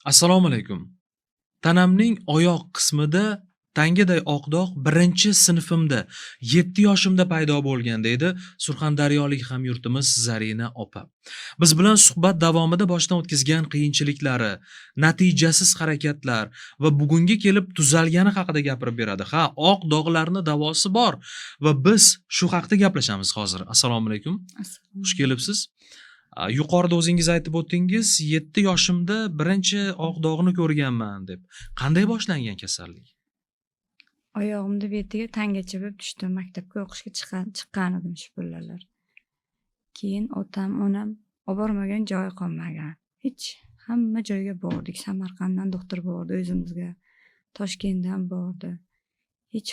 Assalomu alaykum. Tanamning oyoq qismida tangaday oq dog' birinchi sinfimda 7 yoshimda paydo bo'lgan deydi surxondaryolik hamyurtimiz Zarina opa. Biz bilan suhbat davomida boshdan o'tkazgan qiyinchiliklari, natijasiz harakatlar va bugunga kelib tuzalgani haqida gapirib beradi. Ha, oq dog'larni davosi bor va biz shu haqida gaplashamiz hozir. Assalomu alaykum. Xush kelibsiz. Yuqorida o'zingiz aytib o'tdingiz, 7 yoshimda birinchi oq dog'ni ko'rganman deb. Qanday boshlangan kasallik? Oyog'imni betiga tangacha bo'lib tushdim. Maktabga o'qishga chiqqan edim shu kunlar. Keyin otam, onam olib bormagan joyi qolmagan. Hech hamma joyga bordik. Samarqanddan doktor bordi o'zimizga. Toshkentdan bordi. Hech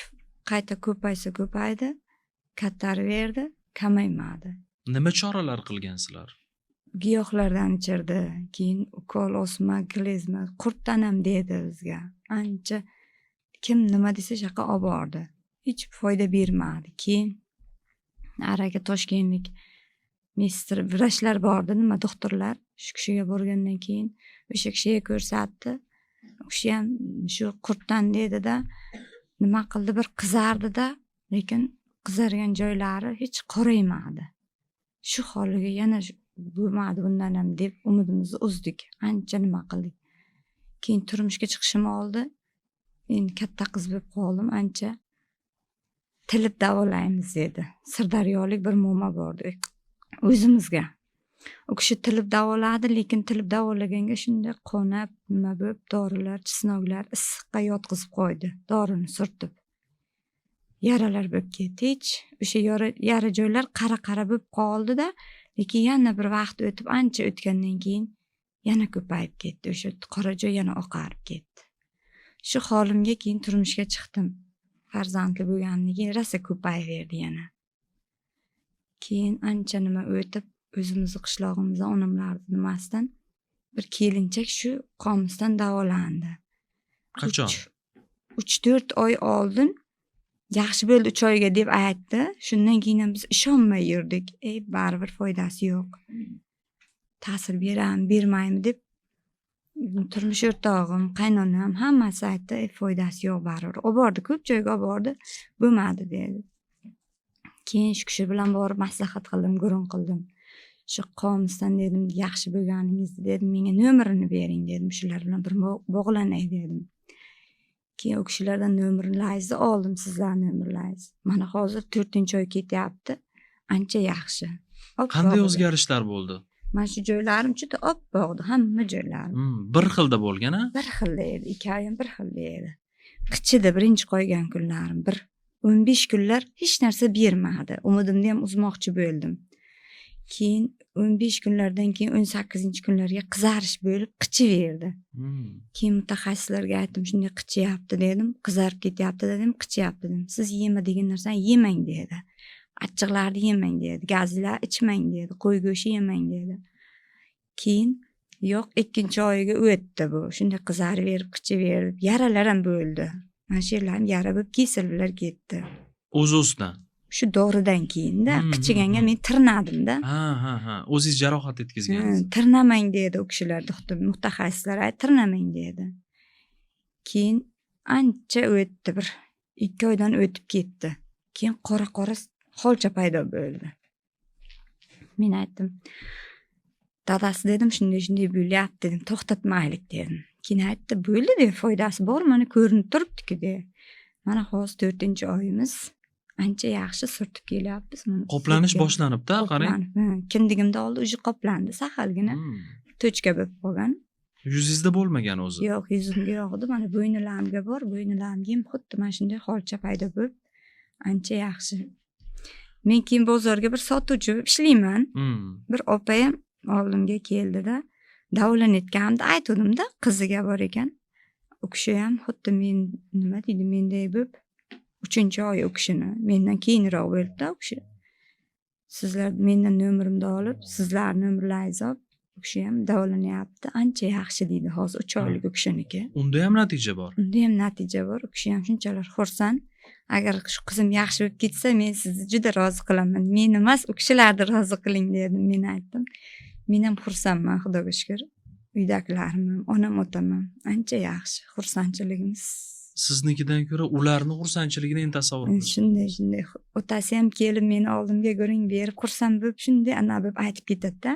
qayta ko'paydi, kattaraverdi, kamaymadi. Nima choralar qilgansizlar? Giyohlardan ichirdi. Keyin ukol, osma, glizma, qurttanam dedi bizga. Ancha kim nima desa shaqa olib bordi. Hech foyda bermadi. Keyin araga toshkentlik mister vrachlar bordi, nima doktorlar. Shu kishiga borgandan keyin o'sha kishiga ko'rsatdi. O'sha ham shu qurtdan dedi-da, nima qildi, bir qizardi-da, lekin qizargan joylari hech qoraymadi. Shu holiga yana bo'lmadi bundan ham deb umidimizni uzdik. Ancha nima qildik. Keyin turmushga chiqishim oldi. Endi katta qiz bo'lib qoldim, ancha tilib davolaymiz dedi. Sirdaryolik bir mo'ma bordi o'zimizga. U kishi tilib davoladi, lekin tilib davolaganga shunday qonab, nima bo'lib, dorilar, chisnoglar issiqqa yotqizib qo'ydi, dorini surtib. Yaralar bo'lib ketdi. Hech o'sha yara joylar qara bo'lib qoldi-da, lekin yana bir vaqt o'tib, ancha o'tgandan keyin yana ko'payib ketdi. O'sha qora joy yana oqarib ketdi. Shu holimga keyin turmushga chiqdim. Farzandli bo'lgandan keyin rosa ko'payaverdi yana. Keyin ancha nima o'tib, o'zimizni qishlog'imizda onamlarning nimasidan bir kelinchak shu qomisdan davolandi. Qachon? 3-4 oy oldin yaxshi bo'ldi 3 oyga deb aytdi. Shundan keyin ham biz ishonmay yurdik. Baribir foydasi yo'q. Ta'sir bermaymi deb turmush o'rtog'im, qaynonam hammasi aytdi, foydasi yo'q baribir. Olib bordi, ko'p joyga olib bordi, bo'lmadi dedi. Keyin shu kishi bilan borib maslahat qildim, gurung qildim. Shu qomisdan dedim, yaxshi bo'lganingizni dedim, menga nomerini bering dedim, shular bilan bir bog'lanay dedim. Keyin u kishilardan nomerlaringizni oldim, sizlarning nomerlaringiz. Mana hozir 4-oy ketyapti. Ancha yaxshi. Qanday o'zgarishlar bo'ldi? Mana shu joylarim juda oppoqdi, hamma joylarim. Bir xilda bo'lgan-a? Bir xilda edi, 2 oyim bir xilda edi. Qichidi birinchi qo'ygan kunlarim, bir 15 kunlar hech narsa bermadi. Umidimni ham uzmoqchi bo'ldim. Keyin 15 kunlardan keyin 18-kunlarga qizarish bo'lib qichiverdi. Keyin mutaxassislarga aytdim, shunday qichyapti dedim, qizarib ketyapti dedim, qichyapti dedim. Siz yema degan narsani yemang dedi. Achchiqlarni yemang dedi, gazlar ichmang dedi, qo'y go'shti yemang dedi. Keyin yo'q, 2-oyiga o'tdi bu. Shunday qizaraverib, qichaverib, yaralar ham bo'ldi. Mana shu yerlarim yara bo'lib kesilib ketdi. O'z-o'zidan. Shu doridan keyin-da, qichiganga men tirnadim-da. Ha. O'zingiz jarohat yetkazgansiz. Tirnamang dedi u kishilar, doktor, mutaxassislar tirnamang dedi. Keyin ancha o'tdi, bir 2 oydan o'tib ketdi. Keyin qora holcha paydo bo'ldi. Men aytdim, dadasi dedim, shunday bo'lyapti dedim, to'xtatmaylik dedim. Keyin aytdi, bo'ldi deb, foydasi bor, mana ko'rinib turibdi-ku deb. Mana hozir 4-oyimiz. Ancha yaxshi surtib kelyapmiz. Qoplanish boshlanibdi, qarang. Kindigimda oldi, o'zi qoplandi, sahalgina. To'chka bo'lib qolgan. Yuzingizda bo'lmagan o'zi. Yo'q, yuzimga yo'qdi. Mana bo'ynilarimga bor, bo'ynilarimga ham xuddi mana shunday holcha paydo bo'lib, ancha yaxshi. Men keyin bozorga bir sotuvchi bo'lib ishlayman. Bir opa ham oldimga keldi-da, davolanayotganimda aytdim-da, qiziga bor ekan. U kishi ham xuddi men nima deydi, menday bo'lib 3-oy u kishini, mendan keyinroq bo'ldi-da u kishi. Sizlar mendan nomerimni olib, sizlar nomerlaringizni olib, u kishi ham davolanyapti, ancha yaxshi deydi hozir 3 oylik u kishiniki. Unda ham natija bor. Unda ham natija bor. U kishi ham shunchalar xursand. Agar shu qizim yaxshi bo'lib ketsa, men sizni juda rozi qilaman. Men emas, u kishilarni rozi qiling dedim, men aytdim. Men ham xursandman, Xudoga shukr. uydagilarim ham, onam otam ham ancha yaxshi. Xursandchiligimiz Siznikidan ko'ra ularni xursandchiligini endi tasavvur qilish. shunday. Otasi ham kelib meni oldimga go'ring berib, xursand bo'lib, shunday ana bo'lib aytib ketadi-da.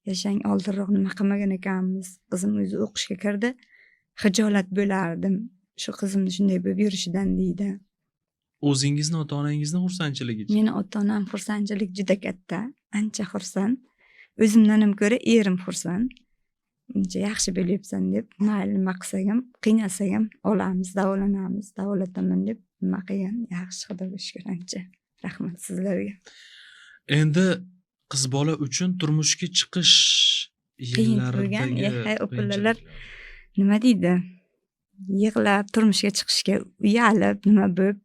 Yashang oldinroq nima qilmagan ekanmiz. Qizim o'zi o'qishga kirdi. Xijolat bo'lardim. Shu qizimni shunday bo'lib yurishidan deydi. O'zingizni, ota-onangizni xursandchiligi. Meni ota-onam xursandchilik juda katta, ancha xursand. O'zimdan ham ko'ra erim xursand. Uncha yaxshi bo'lyapsan deb, mayli nima qilsak ham, qiynasak ham olamiz, davolanamiz, davolataman deb nima qilgan, yaxshi Xudoga shukr ancha. Rahmat sizlarga. Endi qiz bola uchun turmushga chiqish Qiyin bo'lgan, yillaridagi o'pilalar nima deydi? Yig'lab turmushga chiqishga uyalib, nima bo'lib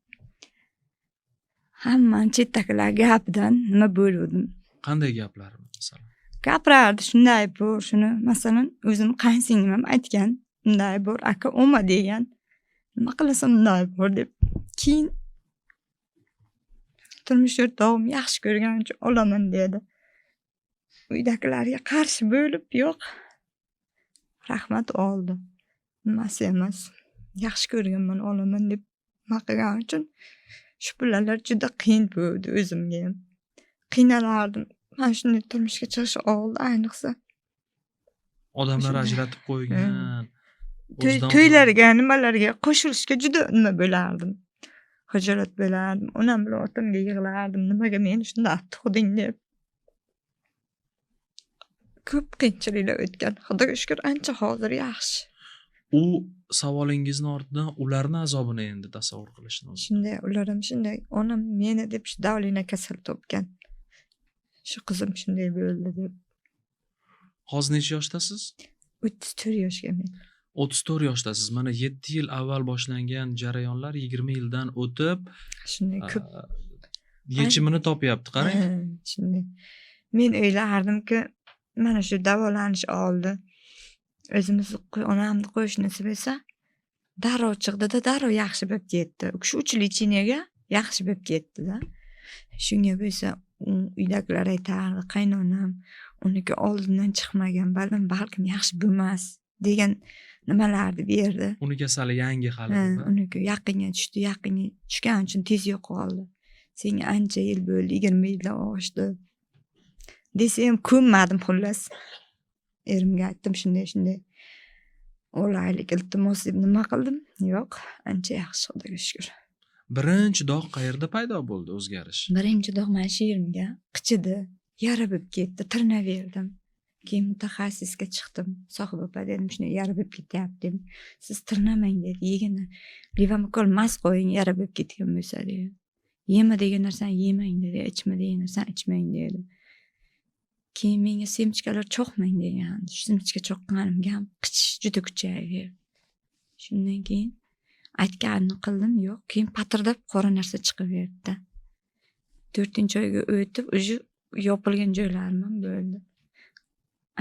hamma chetdagilar gapidan nima bo'ldim. qanday gaplar masalan? Gapirardi shunday bor, shuni masalan o'zim qayinsinglim ham aytgan, unday bor, aka olma degan. Nima qilasan unday bor deb. Keyin turmush o'rtog'im yaxshi ko'rgani uchun olaman dedi. Uydagilarga qarshi bo'lib, yo'q. Rahmat oldi. Nimasi emas. Yaxshi ko'rganman, olaman deb nima qilgani uchun shu pullar juda qiyin bo'ldi o'zimga ham. Qiynalardim. Mana shunday turmushga chiqish oldi, ayniqsa. Odamlar Shunday. ajratib qo'ygan. To'ylarga, nimalarga qo'shilishga juda nima bo'lardim. Xijolat bo'lardim. Onam bilan otamga yig'lardim. Nimaga meni shunday tug'ding deb. Ko'p qiyinchiliklar o'tgan. Xudoga shukr ancha hozir yaxshi. U savolingizni ortidan ularni azobini endi tasavvur qilishni o'zi. Shunday, ular ham shunday. Onam meni deb shu davlina kasal topgan. Shu qizim shunday bo'ldi deb. Hozir necha yoshdasiz? 34 yoshga men. 34 yoshdasiz. Mana 7 yil avval boshlangan jarayonlar 20 yildan o'tib Shunday ko'p yechimini topyapti, qarang. Shunday. Men o'ylardimki, mana shu davolanish oldi. O'zimiz onamni qo'shnisi bo'lsa, darrov chiqdi-da, darrov yaxshi bo'lib ketdi. Shu 3 lichiniyaga yaxshi bo'lib ketdi-da. Shunga bo'lsa, uydagilar aytardi, qaynonam uniki oldindan chiqmagan, balkim yaxshi bo'lmas degan nimalarni berdi. Uni kasali yangi hali. Uniki yaqinga tushgan uchun tez yo'qoldi. Senga ancha yil bo'ldi, 20 yildan oshdi. Desam ko'nmadim xullas. Erimga aytdim shunday. Olaylik iltimos deb nima qildim? Yo'q, ancha yaxshi Xudoga shukr. Birinchi dog' qayerda paydo bo'ldi o'zgarish? Birinchi dog' mana shu yerimga qichidi, yara bo'lib ketdi, tirnaverdim. Keyin mutaxassisga chiqdim. Sohib opa dedim, shunday yara bo'lib ketyapti dedim. Siz tirnamang dedi. Yegina levomikol mas qo'ying, yara bo'lib ketgan bo'lsa dedi. Yema degan narsani yemang dedi, ichma degan narsani ichmang dedi. Keyin menga semchkalar cho'qmang degan. Semchka cho'qqanimga ham qichish juda kuchaydi. Shundan keyin aytganini qildim, yo'q. Keyin patirdab qora narsa chiqaverdi. 4-oyga o'tib, o'sha yopilgan joylarim ham bo'ldi.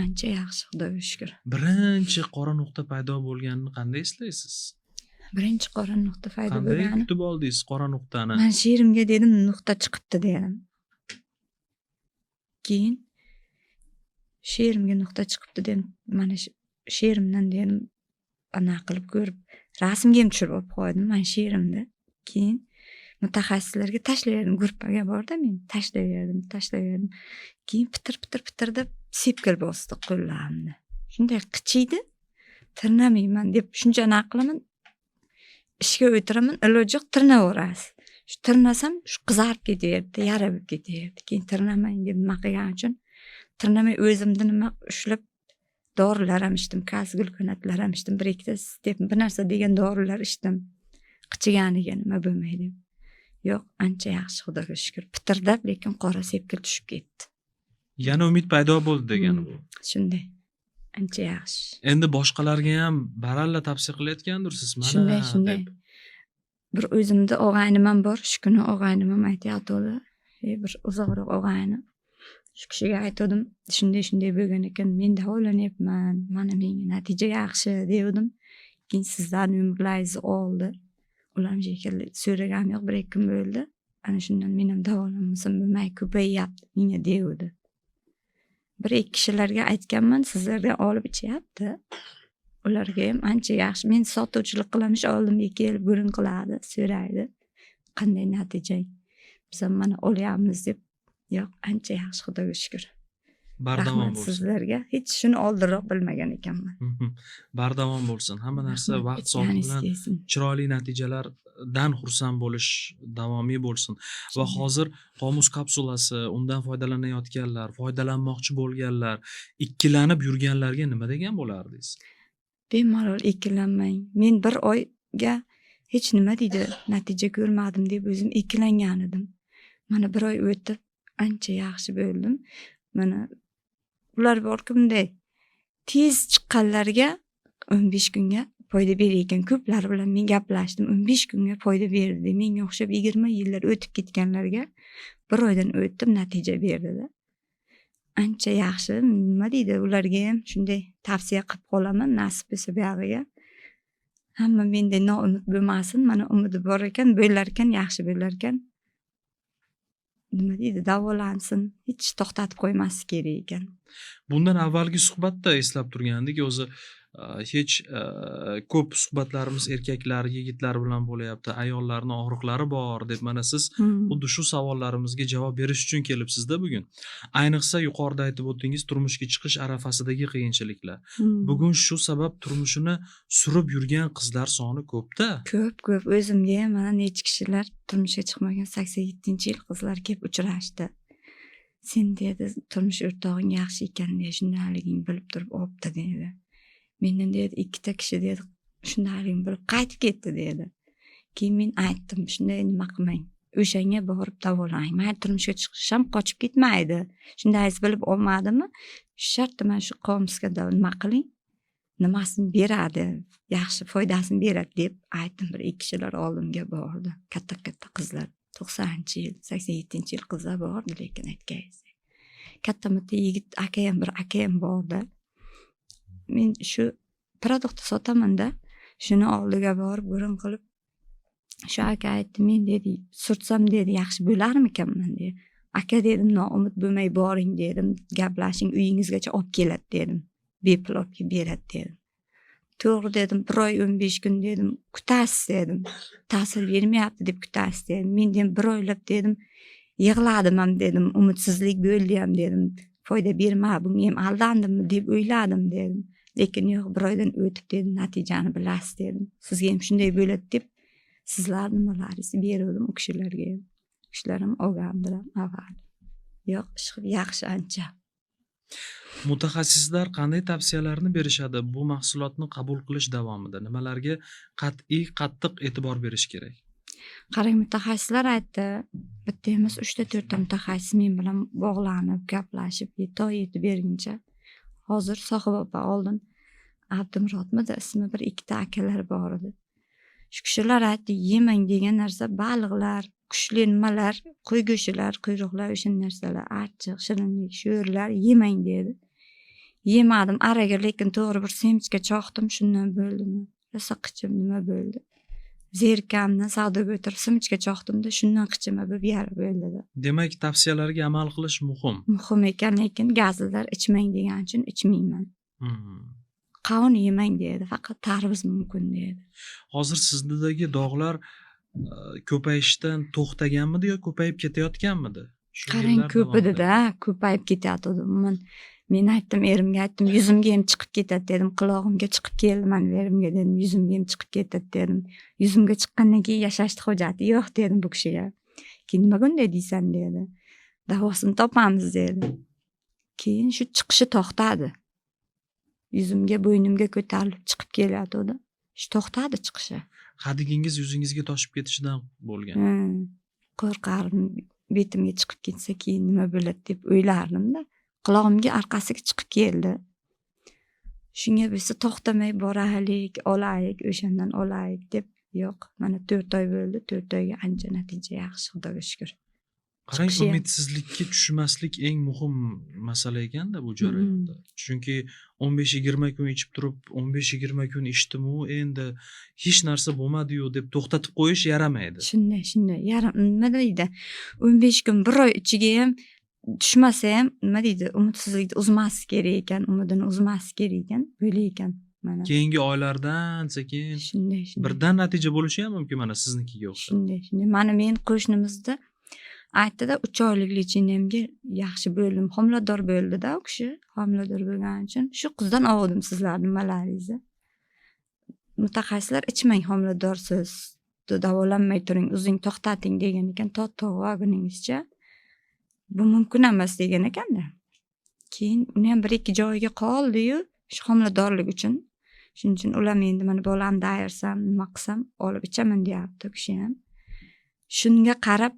Ancha yaxshi Xudoga shukr. Birinchi qora nuqta paydo bo'lganini qanday eslaysiz? Birinchi qora nuqta paydo Qanday bo'lgani. kutib oldingiz qora nuqtani? Men she'rimga dedim, nuqta chiqibdi dedim. Keyin she'rimga nuqta chiqibdi dedim. Mana she'rimdan dedim, ana qilib ko'rib, rasmga ham tushirib olib qo'ydim men she'rimni. Keyin mutaxassislarga tashlaverdim, gruppaga borda men tashlaverdim. Keyin pitir deb sepkil bosdi qo'llarimni. Shunday qichiydi. Tirnamayman deb shuncha qilaman. Ishga o'tiraman, iloji yo'q tirnaverasiz. Shu tirnasam, shu qizarib ketaverdi, yara bo'lib ketaverdi. Keyin tirnamang deb nima qilgan uchun tirnamay o'zimni nima ushlab dorilar ham ichdim, gulkonatlar ham ichdim, bir ikkita deb bir narsa degan dorilar ichdim. Qichiganiga nima bo'lmaydi. Yo'q, ancha yaxshi Xudoga shukr. Pitirlab, lekin qora sepkil tushib ketdi. Yana umid paydo bo'ldi degani bu. Shunday. Ancha yaxshi. Endi boshqalarga ham baralla tavsiya qilayotgandirsiz, mana. Shunday. Bir o'zimda og'aynim ham bor, shu kuni og'aynim ham aytayotdi. Bir uzoqroq og'aynim. Shu kishiga aytdim, shunday bo'lgan ekan, men davolanyapman, mana menga natija yaxshi dedim. Keyin sizlarning umrlaringizni oldi. Ular shekilli so'ragan yo'q, 1-2 kun bo'ldi. Ana shundan men ham davolanmasam bo'lmay ko'payyapti menga devdi. bir ikki kishilarga aytganman, sizlarga olib ichyapti. Ularga ham ancha yaxshi. Men sotuvchilik qilamish, oldimga kelib gurung qiladi, so'raydi. Qanday natija? Biz ham mana olyapmiz deb. Yo'q, ancha yaxshi, Xudoga shukr. Bardavom Rahmat bo'lsin. sizlarga. Hech shuni oldinroq bilmagan ekanman. Bardavom bo'lsin. Hamma narsa Rahmat, vaqt soati aytganingiz bilan kelsin. chiroyli natijalardan xursand bo'lish davomiy bo'lsin. Va hozir Qomus kapsulasi, undan foydalanayotganlar, foydalanmoqchi bo'lganlar, ikkilanib yurganlarga nima degan bo'lardingiz? Bemalol ikkilanmang. Men bir oyga hech nima deydi, natija ko'rmadim deb o'zim ikkilangan edim. Mana bir oy o'tib ancha yaxshi bo'ldim. Mana ular borki bunday tez chiqqanlarga 15 kunga foyda berar ekan. Ko'plari bilan men gaplashdim. 15 kunga foyda berdi. Menga o'xshab 20 yillar o'tib ketganlarga bir oydan o'tib natija berdi-da. Ancha yaxshi. Nima deydi, ularga ham shunday tavsiya qilib qolaman, nasib bo'lsa buyog'iga. Hamma menday noumid bo'lmasin. Mana umidi bor ekan, bo'lar ekan, yaxshi bo'lar ekan. Nima deydi, davolansin. Hech to'xtatib qo'ymaslik kerak ekan. Bundan avvalgi suhbatda eslab turgandik, o'zi hech ko'p suhbatlarimiz erkaklar, yigitlar bilan bo'layapti. Ayollarning og'riqlari bor deb mana siz xuddi shu savollarimizga javob berish uchun kelibsiz-da bugun. Ayniqsa yuqorida aytib o'tdingiz, turmushga chiqish arafasidagi qiyinchiliklar. Bugun shu sabab turmushini surib yurgan qizlar soni ko'p-da. Ko'p. O'zimga ham mana necha kishilar turmushga chiqmagan 87-yil qizlar kelib uchrashdi. Sen dedi, turmush o'rtog'ing yaxshi ekan, dedi, shundaliging bilib turib olibdi dedi. Mendan dedi, ikkita kishi dedi, shundaligini bilib qaytib ketdi dedi. Keyin men aytdim, shunday nima qilmang. O'shanga borib davolang. Men turmushga chiqishim qochib ketmaydi. Shundaysiz bilib olmadimmi? Shart mana shu qomusga nima qiling. Nimasini beradi, yaxshi foydasini beradi deb aytdim. Bir ikki kishilar oldimga bordi. Katta qizlar. 90-yil, 87-yil qizlar bordi, lekin aytgaysiz. Katta yigit akayam bir akayam bordi. Men shu produkt sotaman-da, shuni oldiga borib gurung qilib shu aka aytdi, men dedi, surtsam dedi, yaxshi bo'larmikanman dedi. Aka dedim, noumid bo'lmay boring dedim, gaplashing, uyingizgacha olib keladi dedim. Bepul olib beradi dedim. To'g'ri dedim, 1 oy 15 kun dedim, kutasiz dedim. Ta'sir bermayapti deb kutasiz dedim. Men dedim 1 oylab dedim, yig'ladim ham dedim, umidsizlik bo'ldi ham dedim. Foyda berma, bunga ham aldandimmi deb o'yladim dedim. Lekin yo'q, 1 oydan o'tib dedim, natijani bilasiz dedim. Sizga ham shunday bo'ladi deb sizlar nimalaringizni berdim u kishilarga ham. Kishilar ham olgandilar avval. Yo'q, ish yaxshi ancha. Mutaxassislar qanday tavsiyalarni berishadi bu mahsulotni qabul qilish davomida? Nimalarga qattiq e'tibor berish kerak? Qarang, mutaxassislar aytdi, bitta emas 3 ta 4 ta mutaxassis men bilan bog'lanib, gaplashib, yetib berguncha. Hozir Sohib opa oldin Abdumurotmidi ismi, bir ikkita akalar bor edi. Shu kishilar aytdi, yemang degan narsa baliqlar, kuchli nimalar, qo'y go'shtlari, quyruqlar, o'sha narsalar, achchiq, shirinlik, sho'rlar yemang dedi. Yemadim araga, lekin to'g'ri bir semchka choqdim, shundan bo'ldimi? Rosa qichim nima bo'ldi? Zerkamdan savdoga o'tirib simchka choqdimda, shundan qichima bo'lib bo'ldi. Demak, tavsiyalarga amal qilish muhim. Muhim ekan, lekin gazlilar ichmang degan uchun ichmayman. Qovun yemang dedi, faqat tarvuz mumkin dedi. Hozir sizdagi dog'lar ko'payishdan to'xtaganmidi yo ko'payib ketayotganmidi? Qarang, ko'p edi-da, ko'payib ketyapti. Men aytdim, erimga aytdim, yuzimga ham chiqib ketadi dedim, qulog'imga chiqib keldi, men erimga dedim, yuzimga ham chiqib ketadi dedim. Yuzimga chiqqandan keyin yashashni hojati yo'q dedim bu kishiga. Keyin nima bunday deysan dedi. Davosini topamiz dedi. Keyin shu chiqishi to'xtadi. Yuzimga, bo'ynimga ko'tarilib chiqib kelyapti. Shu to'xtadi chiqishi. Hadigingiz yuzingizga toshib ketishidan bo'lgan. Qo'rqardim, betimga chiqib ketsa keyin nima bo'ladi deb o'ylardim-da. Qulog'imga orqasiga chiqib keldi. Shunga bo'lsa to'xtamay boraylik, olaylik, o'shandan olaylik deb, yo'q, mana 4 oy bo'ldi, 4 oyga ancha natija yaxshi, Xudoga shukr. Qarang, umidsizlikka tushmaslik eng muhim masala ekanda bu jarayonda. Chunki 15-20 kun ichib turib, 15-20 kun ichdim-u, endi hech narsa bo'lmadi-yu deb to'xtatib qo'yish yaramaydi. Shunday, nima deydi? 15 kun, 1 oy ichiga ham tushmasa ham nima deydi, umidsizlikni uzmas kerak ekan, umidini uzmas kerak ekan, bo'lar ekan mana. Keyingi oylardan sekin Shunday. birdan natija bo'lishi ham mumkin mana siznikiga o'xshab. Shunday. Mana men qo'shnimizda aytdi-da, 3 oylik lecheniyamga yaxshi bo'ldim. Homilador bo'ldi-da u kishi. Homilador bo'lgani uchun shu qizdan oldim sizlarning nimalaringizni. Mutaxassislar ichmang homiladorsiz, davolanmay turing, o'zing to'xtating degan ekan, to'g'aguningizcha. Bu mumkin emas degan ekanda. Keyin uni ham 1-2 joyiga qoldi-yu, shu homiladorlik uchun. Shuning uchun ular endi mana bolamni dayirsam, nima qilsam olib ichaman deyapti u kishi ham. Shunga qarab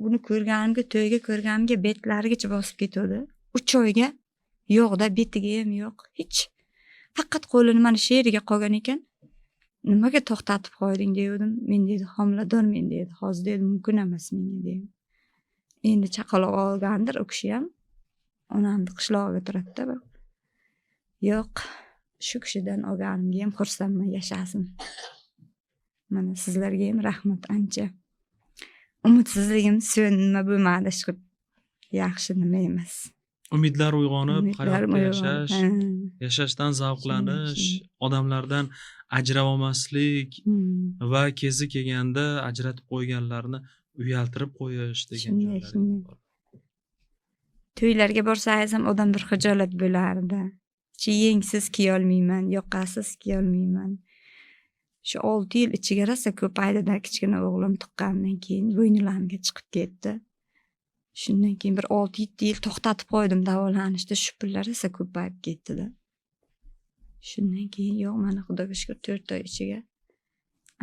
buni ko'rganimga, to'yga ko'rganimga betlarigacha bosib ketdi. 3 oyga yo'q-da, betiga ham yo'q, hech. Faqat qo'lini mana shu yeriga qolgan ekan. Nimaga to'xtatib qo'yding dedim. Men dedi, homiladormen dedi. Hozir dedi, mumkin emas menga dedi. Endi chaqaloq olgandir u kishi ham. Onamni qishlog'iga turadi-da. Yo'q, shu kishidan olganimga ham xursandman, yashasin. Mana sizlarga ham rahmat ancha. Umidsizligim nima bo'lmadi, shu yaxshi nima emas. Umidlar uyg'onib, hayotda yashash, Ha. yashashdan zavqlanish, odamlardan ajrab olmaslik va kezi kelganda ajratib qo'yganlarni uyaltirib qo'yish degan Shunday, joylar shunday. bor. To'ylarga borsangiz ham odam bir xijolat bo'lardi. Yengsiz kiyolmayman, yoqasiz kiyolmayman. Shu 6 yil ichiga rosa ko'paydi-da, kichkina o'g'lim tuqqandan keyin bo'ynilarimga chiqib ketdi. Shundan keyin bir 6-7 yil to'xtatib qo'ydim davolanishda, shu pullar esa ko'payib ketdi-da. Shundan keyin yo'q, mana Xudoga shukr 4 oy ichiga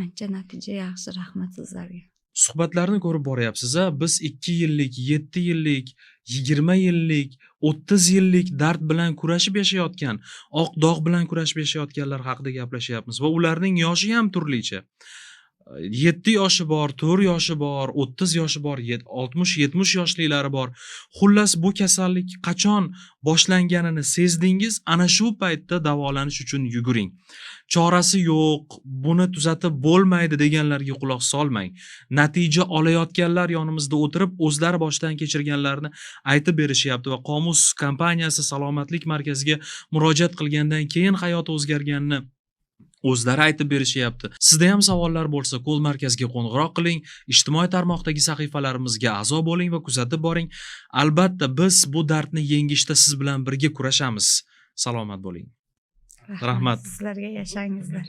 ancha natija yaxshi, rahmat sizlarga. Suhbatlarni ko'rib boryapsiz-a, biz 2 yillik, 7 yillik, 20 yillik, 30 yillik dard bilan kurashib yashayotgan, oq dog' bilan kurashib yashayotganlar haqida gaplashyapmiz va ularning yoshi ham turlicha. 7 yoshi bor, 4 yoshi bor, 30 yoshi bor, 60-70 yoshliklari bor. Xullas bu kasallik qachon boshlanganini sezdingiz, ana shu paytda davolanish uchun yuguring. Chorasi yo'q, buni tuzatib bo'lmaydi deganlarga quloq solmang. Natija olayotganlar yonimizda o'tirib, o'zlari boshdan kechirganlarni aytib berishyapti va Qomus kompaniyasi salomatlik markaziga murojaat qilgandan keyin hayoti o'zgarganini o'zlari aytib berishyapti. Sizda ham savollar bo'lsa, Qo'l markaziga qo'ng'iroq qiling, ijtimoiy tarmoqdagi sahifalarimizga a'zo bo'ling va kuzatib boring. Albatta, biz bu dardni yengishda siz bilan birga kurashamiz. Salomat bo'ling. Rahmat. Sizlarga yashangizlar.